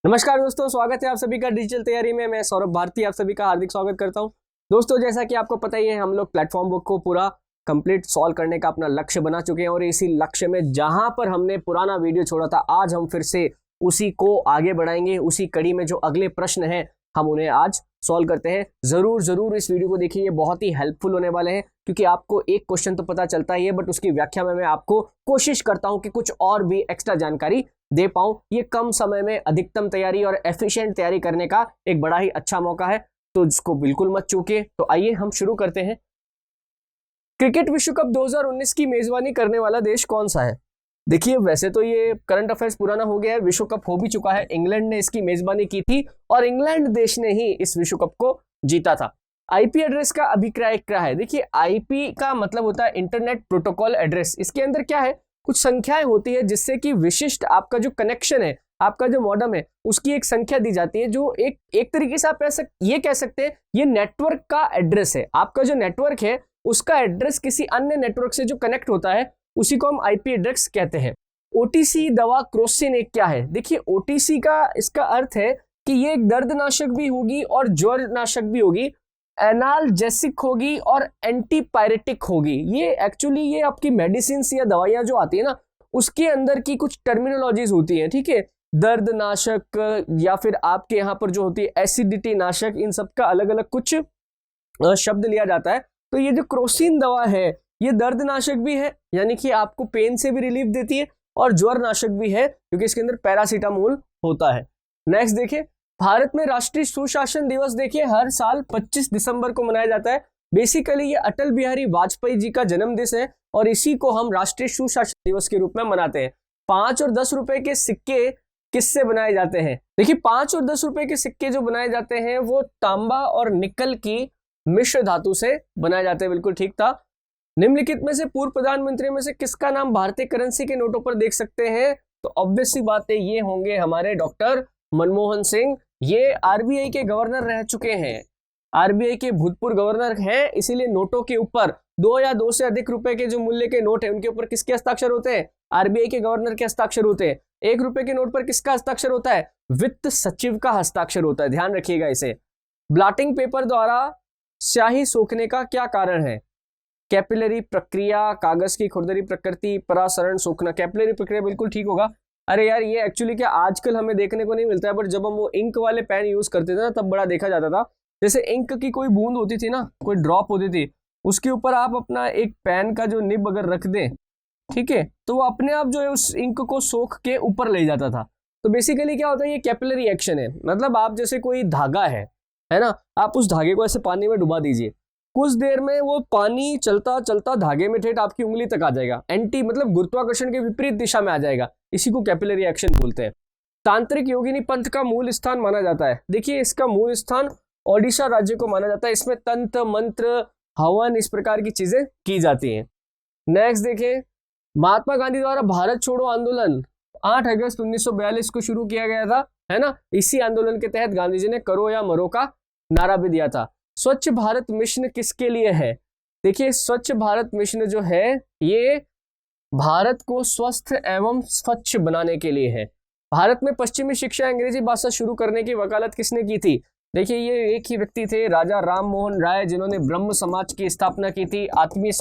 नमस्कार दोस्तों, स्वागत है आप सभी का डिजिटल तैयारी में। मैं सौरभ भारती आप सभी का हार्दिक स्वागत करता हूं। दोस्तों, जैसा कि आपको पता ही है, हम लोग प्लेटफॉर्म बुक को पूरा कंप्लीट सॉल्व करने का अपना लक्ष्य बना चुके हैं और इसी लक्ष्य में जहां पर हमने पुराना वीडियो छोड़ा था, आज हम फिर से उसी को आगे बढ़ाएंगे। उसी कड़ी में जो अगले प्रश्न हैं हम उन्हें आज सॉल्व करते हैं। जरूर इस वीडियो को देखिए, ये बहुत ही हेल्पफुल होने वाले हैं क्योंकि आपको एक क्वेश्चन तो पता चलता ही है, बट उसकी व्याख्या में मैं आपको कोशिश करता हूं कि कुछ और भी एक्स्ट्रा जानकारी दे पाऊं। ये कम समय में अधिकतम तैयारी और एफिशिएंट तैयारी करने का एक बड़ा ही अच्छा मौका है, तो इसको बिल्कुल मत चूकिए। तो आइए हम शुरू करते हैं। क्रिकेट विश्व कप 2019 की मेजबानी करने वाला देश कौन सा है? देखिए, वैसे तो ये करंट अफेयर्स पुराना हो गया है, विश्व कप हो भी चुका है। इंग्लैंड ने इसकी मेजबानी की थी और इंग्लैंड देश ने ही इस विश्व कप को जीता था। आईपी एड्रेस का अभिप्राय क्या है? देखिए, आईपी का मतलब होता है इंटरनेट प्रोटोकॉल एड्रेस। इसके अंदर क्या है, कुछ संख्याएं होती है जिससे कि विशिष्ट आपका जो कनेक्शन है, आपका जो मॉडेम है, उसकी एक संख्या दी जाती है, जो एक तरीके से आप ये कह सकते हैं ये नेटवर्क का एड्रेस है। आपका जो नेटवर्क है उसका एड्रेस किसी अन्य नेटवर्क से जो कनेक्ट होता है उसी को हम आईपी एड्रेस कहते हैं। ओटीसी दवा क्रोसिन एक क्या है? देखिए, ओटीसी का इसका अर्थ है कि ये एक दर्दनाशक भी होगी और ज्वरनाशक भी होगी, एनाल्जेसिक होगी और एंटीपायरेटिक होगी। ये एक्चुअली ये आपकी मेडिसिन या दवाइयां जो आती है ना, उसके अंदर की कुछ टर्मिनोलॉजीज होती हैं, ठीक है। दर्दनाशक या फिर आपके यहाँ पर जो होती है एसिडिटी नाशक, इन सब का अलग अलग कुछ शब्द लिया जाता है। तो ये जो क्रोसिन दवा है ये दर्दनाशक भी है, यानी कि आपको पेन से भी रिलीफ देती है, और ज्वरनाशक भी है क्योंकि इसके अंदर पैरासीटामोल होता है। नेक्स्ट देखिए, भारत में राष्ट्रीय सुशासन दिवस देखिए हर साल 25 दिसंबर को मनाया जाता है। बेसिकली ये अटल बिहारी वाजपेयी जी का जन्मदिन है और इसी को हम राष्ट्रीय सुशासन दिवस के रूप में मनाते हैं। 5 और 10 रुपए के सिक्के किससे बनाए जाते हैं? देखिए, 5 और 10 रुपए के सिक्के जो बनाए जाते हैं वो तांबा और निकल की मिश्र धातु से बनाए जाते हैं। बिल्कुल ठीक था। निम्नलिखित में से पूर्व प्रधानमंत्री में से किसका नाम भारतीय करेंसी के नोटों पर देख सकते हैं? तो ऑब्वियस सी बात है, ये होंगे हमारे डॉक्टर मनमोहन सिंह। ये आरबीआई के गवर्नर रह चुके हैं, आरबीआई के भूतपूर्व गवर्नर हैं, इसीलिए नोटों के ऊपर 2 या 2 से अधिक रुपए के जो मूल्य के नोट है उनके ऊपर किसके हस्ताक्षर होते हैं? आरबीआई के गवर्नर के हस्ताक्षर होते हैं। 1 रुपए के नोट पर किसका हस्ताक्षर होता है? वित्त सचिव का हस्ताक्षर होता है, ध्यान रखिएगा इसे। ब्लॉटिंग पेपर द्वारा स्याही सोखने का क्या कारण है? कैपिलरी प्रक्रिया, कागज की खुरदरी प्रकृति, परासरण सोखना। कैपिलरी प्रक्रिया बिल्कुल ठीक होगा। अरे यार, ये एक्चुअली क्या आजकल हमें देखने को नहीं मिलता है, बट जब हम वो इंक वाले पेन यूज करते थे ना तब बड़ा देखा जाता था। जैसे इंक की कोई बूंद होती थी ना, कोई ड्रॉप होती थी, उसके ऊपर आप अपना एक पेन का जो निब अगर रख दें, ठीक है, तो वो अपने आप जो है उस इंक को सोख के ऊपर ले जाता था। तो बेसिकली क्या होता है, ये कैपिलरी एक्शन है। मतलब आप जैसे कोई धागा है ना, आप उस धागे को ऐसे पानी में डुबा दीजिए, कुछ देर में वो पानी चलता चलता धागे में ठेठ आपकी उंगली तक आ जाएगा। एंटी मतलब गुरुत्वाकर्षण के विपरीत दिशा में आ जाएगा। इसी को कैपिलरी एक्शन बोलते हैं। तांत्रिक योगिनी पंथ का मूल स्थान माना जाता है। देखिए, इसका मूल स्थान ओडिशा राज्य को माना जाता है। इसमें तंत्र मंत्र हवन इस प्रकार की चीजें की जाती हैं। नेक्स्ट देखिए, महात्मा गांधी द्वारा भारत छोड़ो आंदोलन 8 अगस्त 1942 को शुरू किया गया था, है ना। इसी आंदोलन के तहत गांधी जी ने करो या मरो का नारा भी दिया था। स्वच्छ भारत मिशन किसके लिए है? देखिए, स्वच्छ भारत मिशन जो है ये भारत को स्वस्थ एवं स्वच्छ बनाने के लिए है। भारत में पश्चिमी शिक्षा अंग्रेजी भाषा शुरू करने की वकालत किसने की थी? देखिए, ये एक ही व्यक्ति थे, राजा राम मोहन राय, जिन्होंने ब्रह्म समाज की स्थापना की थी, आत्मीय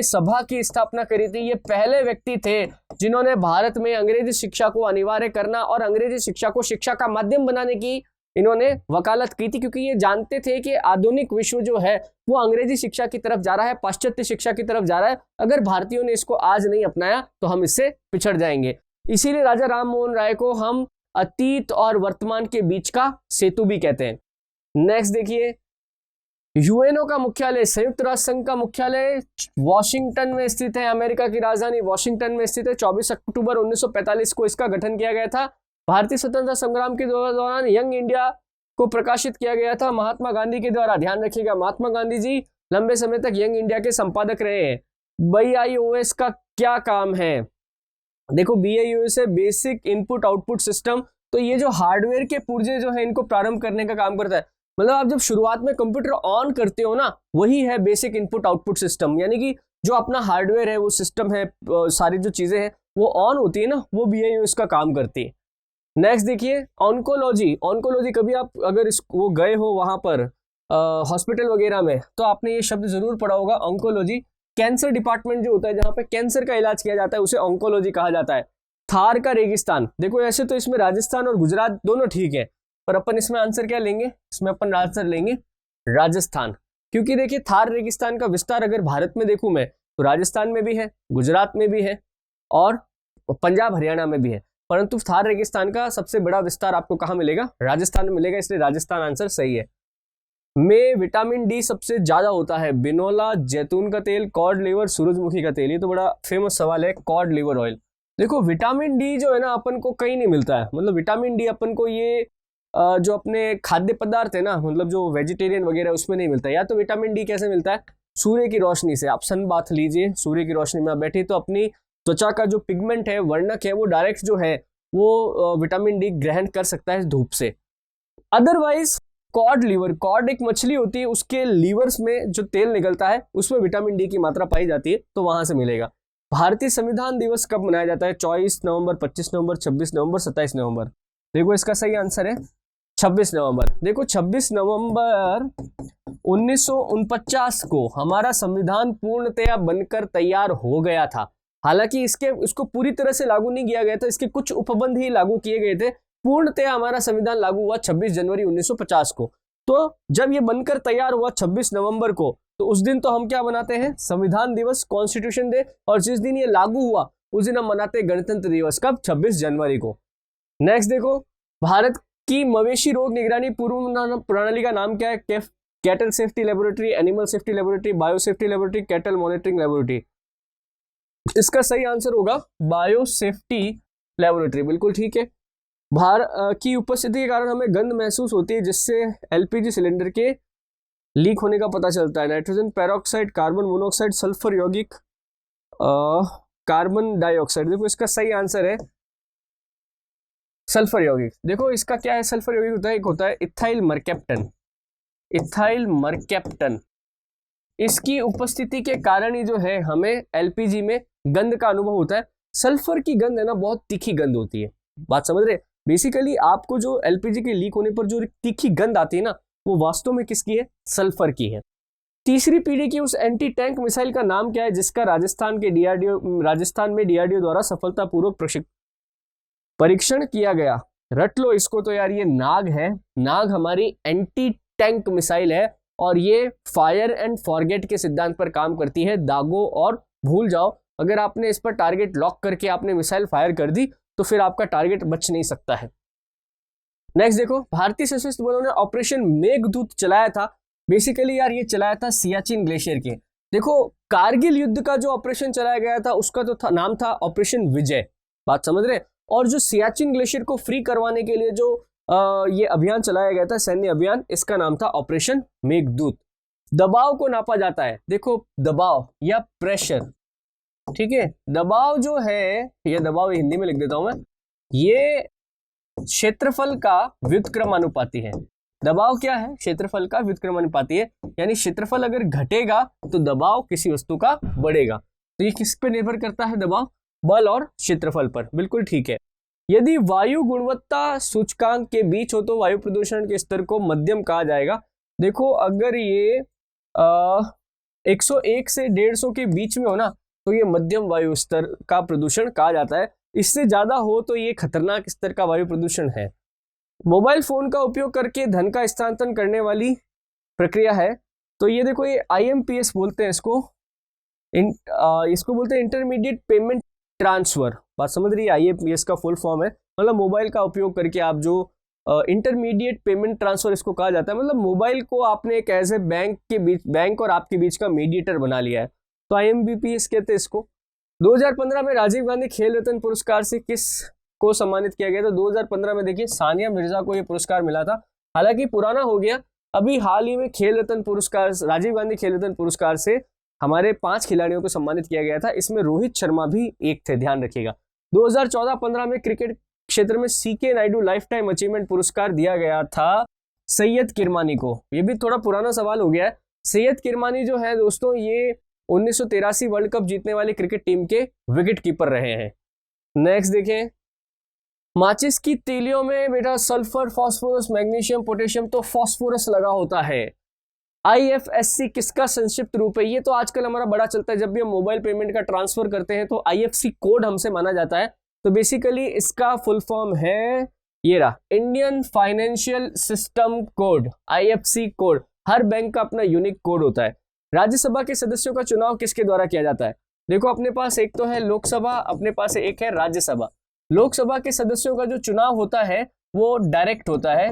सभा की स्थापना करी थी। ये पहले व्यक्ति थे जिन्होंने भारत में अंग्रेजी शिक्षा को अनिवार्य करना और अंग्रेजी शिक्षा को शिक्षा का माध्यम बनाने की इन्होंने वकालत की थी, क्योंकि ये जानते थे कि आधुनिक विश्व जो है वो अंग्रेजी शिक्षा की तरफ जा रहा है, पाश्चात्य शिक्षा की तरफ जा रहा है। अगर भारतीयों ने इसको आज नहीं अपनाया तो हम इससे पिछड़ जाएंगे। इसीलिए राजा राम मोहन राय को हम अतीत और वर्तमान के बीच का सेतु भी कहते हैं। नेक्स्ट देखिए, यूएनओ का मुख्यालय, संयुक्त राष्ट्र संघ का मुख्यालय वॉशिंगटन में स्थित है। अमेरिका की राजधानी वॉशिंगटन में स्थित है। 24 अक्टूबर 1945 को इसका गठन किया गया था। भारतीय स्वतंत्रता संग्राम के दौरान यंग इंडिया को प्रकाशित किया गया था महात्मा गांधी के द्वारा। ध्यान रखिएगा, महात्मा गांधी जी लंबे समय तक यंग इंडिया के संपादक रहे हैं। BIOS का क्या काम है? देखो, BIOS है बेसिक इनपुट आउटपुट सिस्टम। तो ये जो हार्डवेयर के पुर्जे जो है इनको प्रारंभ करने का काम करता है। मतलब आप जब शुरुआत में कंप्यूटर ऑन करते हो ना, वही है बेसिक इनपुट आउटपुट सिस्टम, यानी कि जो अपना हार्डवेयर है, वो सिस्टम है, सारी जो चीजें हैं वो ऑन होती है ना, वो BIOS का काम करती है। नेक्स्ट देखिए ऑन्कोलॉजी। ऑन्कोलॉजी कभी आप अगर वो गए हो वहां पर हॉस्पिटल वगैरह में तो आपने ये शब्द जरूर पढ़ा होगा ऑन्कोलॉजी। कैंसर डिपार्टमेंट जो होता है जहां पे कैंसर का इलाज किया जाता है उसे ऑन्कोलॉजी कहा जाता है। थार का रेगिस्तान, देखो ऐसे तो इसमें राजस्थान और गुजरात दोनों ठीक है, पर अपन इसमें आंसर क्या लेंगे, इसमें अपन आंसर लेंगे राजस्थान, क्योंकि देखिए थार रेगिस्तान का विस्तार अगर भारत में देखूं मैं तो राजस्थान में भी है, गुजरात में भी है और पंजाब हरियाणा में भी है, परंतु थार रेगिस्तान का सबसे बड़ा विस्तार आपको कहां मिलेगा, राजस्थान में मिलेगा, इसलिए राजस्थान आंसर सही है। में विटामिन डी सबसे ज्यादा होता है, बिनोला, जैतून का तेल, कॉड लिवर, सूरजमुखी का तेल। ये तो बड़ा फेमस सवाल है, कॉड लिवर ऑयल। देखो विटामिन डी जो है ना अपन को कहीं नहीं मिलता है, मतलब विटामिन डी अपन को ये जो अपने खाद्य पदार्थ है ना, मतलब जो वेजिटेरियन वगैरह उसमें नहीं मिलता है। या तो विटामिन डी कैसे मिलता है, सूर्य की रोशनी से। आप सन बाथ लीजिए, सूर्य की रोशनी में आप बैठे तो अपनी त्वचा का जो पिगमेंट है, वर्णक है, वो डायरेक्ट जो है वो विटामिन डी ग्रहण कर सकता है धूप से। अदरवाइज कॉड लिवर, कॉड एक मछली होती है, उसके लीवर्स में जो तेल निकलता है उसमें विटामिन डी की मात्रा पाई जाती है, तो वहां से मिलेगा। भारतीय संविधान दिवस कब मनाया जाता है, 24 नवंबर, 25 नवंबर, 26 नवंबर, 27 नवंबर। देखो इसका सही आंसर है 26 नवंबर। देखो 26 नवंबर 1949 को हमारा संविधान पूर्णतया बनकर तैयार हो गया था। हालांकि इसको पूरी तरह से लागू नहीं किया गया था, इसके कुछ उपबंध ही लागू किए गए थे। पूर्णतया हमारा संविधान लागू हुआ 26 जनवरी 1950 को। तो जब ये बनकर तैयार हुआ 26 नवंबर को, तो उस दिन तो हम क्या मनाते हैं, संविधान दिवस, कॉन्स्टिट्यूशन डे। और जिस दिन ये लागू हुआ उस दिन हम मनाते हैं गणतंत्र दिवस, कब, 26 जनवरी को। नेक्स्ट देखो, भारत की मवेशी रोग निगरानी पूर्व प्रणाली का नाम क्या है, cattle safety laboratory, animal safety laboratory, bio safety laboratory, cattle monitoring laboratory. इसका सही आंसर होगा बायो सेफ्टी लेबोरेटरी, बिल्कुल ठीक है। भार की उपस्थिति के कारण हमें गंध महसूस होती है, जिससे एलपीजी सिलेंडर के लीक होने का पता चलता है। Nitrogen peroxide, carbon monoxide, sulphur यौगिक, कार्बन डाइऑक्साइड। देखो इसका सही आंसर है सल्फर यौगिक। देखो इसका क्या है, सल्फर यौगिक होता है, एक होता है इथाइल मरकैप्टन। इथाइल मरकैप्टन, इसकी उपस्थिति के कारण ही जो है हमें एलपीजी में गंध का अनुभव होता है। सल्फर की गंध है ना, बहुत तीखी गंध होती है, बात समझ रहे। बेसिकली आपको जो एलपीजी के लीक होने पर जो तीखी गंध आती है ना, वो वास्तव में किसकी है, सल्फर की है। तीसरी पीढ़ी की उस एंटी टैंक मिसाइल का नाम क्या है, जिसका राजस्थान में डीआरडीओ द्वारा सफलतापूर्वक परीक्षण किया गया। रट लो इसको तो यार, ये नाग है। नाग हमारी एंटी टैंक मिसाइल है और ये फायर एंड फॉरगेट के सिद्धांत पर काम करती है। दागो और भूल जाओ, अगर आपने इस पर टारगेट लॉक करके आपने मिसाइल फायर कर दी तो फिर आपका टारगेट बच नहीं सकता है। नेक्स्ट देखो, भारतीय सशस्त्र बलों ने ऑपरेशन मेघदूत चलाया था। बेसिकली यार ये चलाया था सियाचिन ग्लेशियर के। देखो कारगिल युद्ध का जो ऑपरेशन चलाया गया था उसका तो नाम था ऑपरेशन विजय, बात समझ रहे। और जो सियाचिन ग्लेशियर को फ्री करवाने के लिए जो ये अभियान चलाया गया था, सैन्य अभियान, इसका नाम था ऑपरेशन मेघदूत। दबाव को नापा जाता है, देखो दबाव या प्रेशर, ठीक है। दबाव जो है, ये दबाव हिंदी में लिख देता हूं मैं, ये क्षेत्रफल का व्युत्क्रमानुपाती है। दबाव क्या है, क्षेत्रफल का व्युत्क्रमानुपाती है, यानी क्षेत्रफल अगर घटेगा तो दबाव किसी वस्तु का बढ़ेगा। तो ये किस पे निर्भर करता है, दबाव, बल और क्षेत्रफल पर, बिल्कुल ठीक है। यदि वायु गुणवत्ता सूचकांक के बीच हो तो वायु प्रदूषण के स्तर को मध्यम कहा जाएगा। देखो अगर ये 101 से 150 के बीच में हो ना तो ये मध्यम वायु स्तर का प्रदूषण कहा जाता है। इससे ज्यादा हो तो ये खतरनाक स्तर का वायु प्रदूषण है। मोबाइल फोन का उपयोग करके धन का स्थानांतरण करने वाली प्रक्रिया है, तो ये देखो ये IMPS बोलते हैं इसको, इसको बोलते हैं इंटरमीडिएट पेमेंट ट्रांसफर, बात समझ रही है। IMPS का फुल फॉर्म है, मतलब मोबाइल का उपयोग करके आप जो इंटरमीडिएट पेमेंट ट्रांसफर इसको कहा जाता है। मतलब मोबाइल को आपने एक ऐसे बैंक और आपके बीच का मीडिएटर बना लिया है, तो IMPS कहते हैं इसको। 2015 में राजीव गांधी खेल रत्न पुरस्कार से किस को सम्मानित किया गया था। 2015 में देखिए सानिया मिर्जा को यह पुरस्कार मिला था, हालांकि पुराना हो गया। अभी हाल ही में खेल रत्न पुरस्कार, राजीव गांधी खेल रत्न पुरस्कार से हमारे 5 खिलाड़ियों को सम्मानित किया गया था, इसमें रोहित शर्मा भी एक थे, ध्यान रखिएगा। 2014-15 में क्रिकेट क्षेत्र में CK Naidu life time achievement पुरस्कार दिया गया था सैयद किरमानी को। ये भी थोड़ा पुराना सवाल हो गया है। सैयद किरमानी जो है दोस्तों, ये 1983 वर्ल्ड कप जीतने वाली क्रिकेट टीम के विकेट कीपर रहे हैं। नेक्स्ट देखें, माचिस की तीलियों में बेटा सल्फर, फास्फोरस, मैग्नीशियम, पोटेशियम, तो फास्फोरस लगा होता है। IFSC किसका संक्षिप्त रूप है? ये तो आजकल हमारा बड़ा चलता है, जब भी हम मोबाइल पेमेंट का ट्रांसफर करते हैं तो IFSC कोड हमसे माना जाता है। तो बेसिकली इसका फुल फॉर्म है ये रहा, Indian financial system code, IFSC code. हर बैंक का अपना यूनिक कोड होता है। राज्यसभा के सदस्यों का चुनाव किसके द्वारा किया जाता है? देखो अपने पास एक तो है लोकसभा, अपने पास एक है राज्यसभा। लोकसभा के सदस्यों का जो चुनाव होता है वो डायरेक्ट होता है,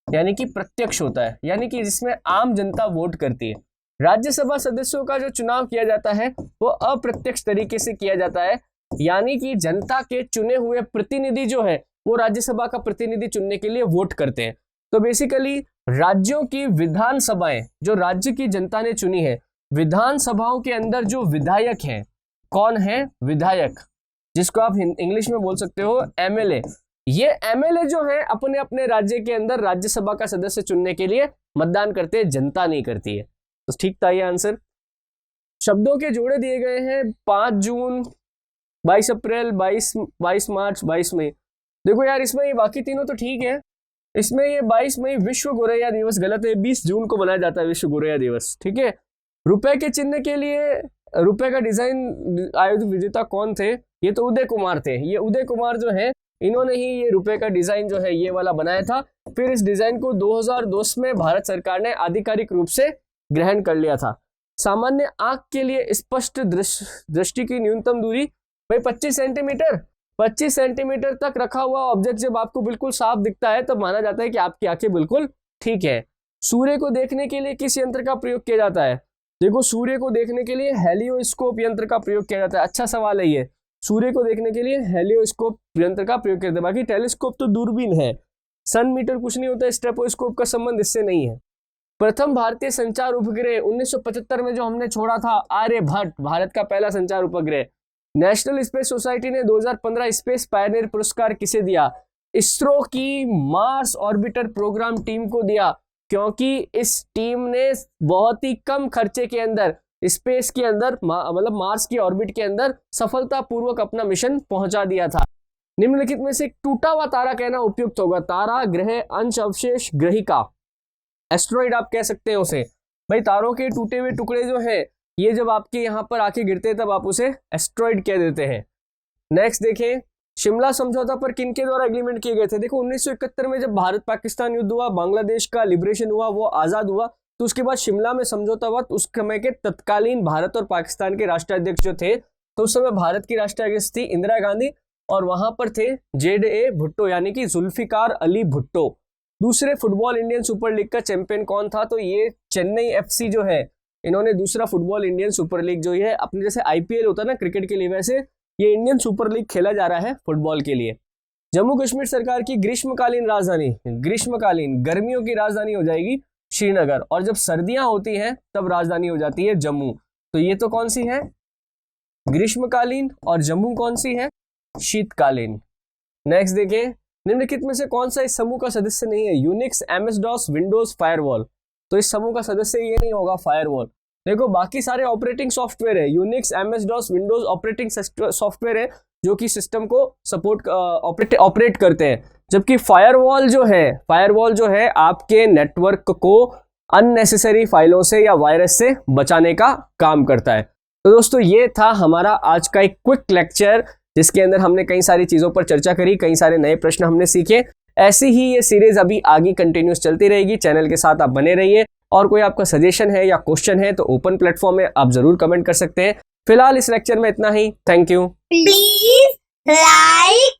यानी कि प्रत्यक्ष होता है, यानी कि जिसमें आम जनता वोट करती है। राज्यसभा सदस्यों का जो चुनाव किया जाता है वो अप्रत्यक्ष तरीके से किया जाता है, यानी कि जनता के चुने हुए प्रतिनिधि जो है वो राज्यसभा का प्रतिनिधि चुनने के लिए वोट करते हैं। तो बेसिकली राज्यों की विधानसभाएं जो राज्य की जनता ने चुनी है, विधानसभाओं के अंदर जो विधायक हैं, कौन है? विधायक, जिसको आप इंग्लिश में बोल सकते हो MLA। ये MLA जो है अपने अपने राज्य के अंदर राज्यसभा का सदस्य चुनने के लिए मतदान करते हैं, जनता नहीं करती है। तो ठीक था ये आंसर। शब्दों के जोड़े दिए गए हैं 5 जून, 22 अप्रैल, 22 मार्च, 22 मई। देखो यार इसमें ये बाकी तीनों तो ठीक है, इसमें ये 22 मई विश्व गोरैया दिवस गलत है, 20 जून को मनाया जाता है विश्व गोरैया दिवस, ठीक है। रुपए के चिन्ह के लिए रुपए का डिजाइन आयुध विजेता कौन थे? ये तो उदय कुमार थे। ये उदय कुमार जो है इन्होंने ही ये रुपए का डिजाइन जो है ये वाला बनाया था। फिर इस डिजाइन को 2002 में भारत सरकार ने आधिकारिक रूप से ग्रहण कर लिया था। सामान्य आंख के लिए स्पष्ट दृष्टि की न्यूनतम दूरी भाई 25 सेंटीमीटर। 25 सेंटीमीटर तक रखा हुआ ऑब्जेक्ट जब आपको बिल्कुल साफ दिखता है तब माना जाता है कि आपकी आंखें बिल्कुल ठीक है। सूर्य को देखने के लिए किस यंत्र का प्रयोग किया जाता है? देखो सूर्य को देखने के लिए हेलियोस्कोप यंत्र का प्रयोग किया जाता है। अच्छा सवाल है ये, सूर्य को देखने के लिए हेलियोस्कोप यंत्र का प्रयोग किया जाता है। बाकी टेलीस्कोप तो दूरबीन है, सन मीटर कुछ नहीं होता, स्टेथोस्कोप का संबंध इससे नहीं है। प्रथम भारतीय संचार उपग्रह 1975 में जो हमने छोड़ा था आर्यभट्ट, भारत का पहला संचार उपग्रह। नेशनल स्पेस सोसाइटी ने 2015 स्पेस पायनियर पुरस्कार किसे दिया? इसरो की मार्स ऑर्बिटर प्रोग्राम टीम को दिया, क्योंकि इस टीम ने बहुत ही कम खर्चे के अंदर स्पेस के अंदर मतलब मार्स की ऑर्बिट के अंदर सफलतापूर्वक अपना मिशन पहुंचा दिया था। निम्नलिखित में से टूटा हुआ तारा कहना उपयुक्त होगा? तारा, ग्रह, अंश, अवशेष, ग्रहिका, एस्ट्रॉइड आप कह सकते हैं उसे। भाई तारों के टूटे हुए टुकड़े जो है ये जब आपके यहाँ पर आके गिरते हैं तब आप उसे एस्ट्रॉइड कह देते हैं। नेक्स्ट देखें, शिमला समझौता पर किनके द्वारा एग्रीमेंट किए गए थे? देखो 1971 में जब भारत पाकिस्तान युद्ध हुआ, बांग्लादेश का लिबरेशन हुआ, वो आजाद हुआ, तो उसके बाद शिमला में समझौता हुआ। तो उस समय के तत्कालीन भारत और पाकिस्तान के राष्ट्राध्यक्ष जो थे, तो उस समय भारत की राष्ट्राध्यक्ष थी इंदिरा गांधी और वहां पर थे ZA भुट्टो यानी कि जुल्फिकार अली भुट्टो। दूसरे फुटबॉल इंडियन सुपर लीग का चैंपियन कौन था? तो ये चेन्नई FC जो है, इन्होंने दूसरा फुटबॉल इंडियन सुपर लीग जो है अपने जैसे IPL होता है ना क्रिकेट के लिए, वैसे ये इंडियन सुपर लीग खेला जा रहा है फुटबॉल के लिए। जम्मू कश्मीर सरकार की ग्रीष्मकालीन राजधानी, ग्रीष्मकालीन गर्मियों की राजधानी हो जाएगी श्रीनगर, और जब सर्दियां होती हैं तब राजधानी हो जाती है जम्मू। तो ये तो कौन सी है? ग्रीष्मकालीन, और जम्मू कौन सी है? शीतकालीन। नेक्स्ट देखें, निम्नलिखित में से कौन सा इस समूह का सदस्य नहीं है? Unix, MS-DOS, Windows, firewall. तो इस समूह का सदस्य ये नहीं होगा फायरवॉल। देखो बाकी सारे ऑपरेटिंग सॉफ्टवेयर है, Unix, MS-DOS, Windows operating software है जो कि सिस्टम को सपोर्ट ऑपरेट करते हैं, जबकि फायरवॉल जो है आपके नेटवर्क को अननेसेसरी फाइलों से या वायरस से बचाने का काम करता है। तो दोस्तों ये था हमारा आज का एक क्विक लेक्चर, जिसके अंदर हमने कई सारी चीजों पर चर्चा करी, कई सारे नए प्रश्न हमने सीखे। ऐसी ही ये सीरीज अभी आगे कंटिन्यूस चलती रहेगी, चैनल के साथ आप बने रहिए। और कोई आपका सजेशन है या क्वेश्चन है तो ओपन प्लेटफॉर्म में आप जरूर कमेंट कर सकते हैं। फिलहाल इस लेक्चर में इतना ही। Thank you. Please like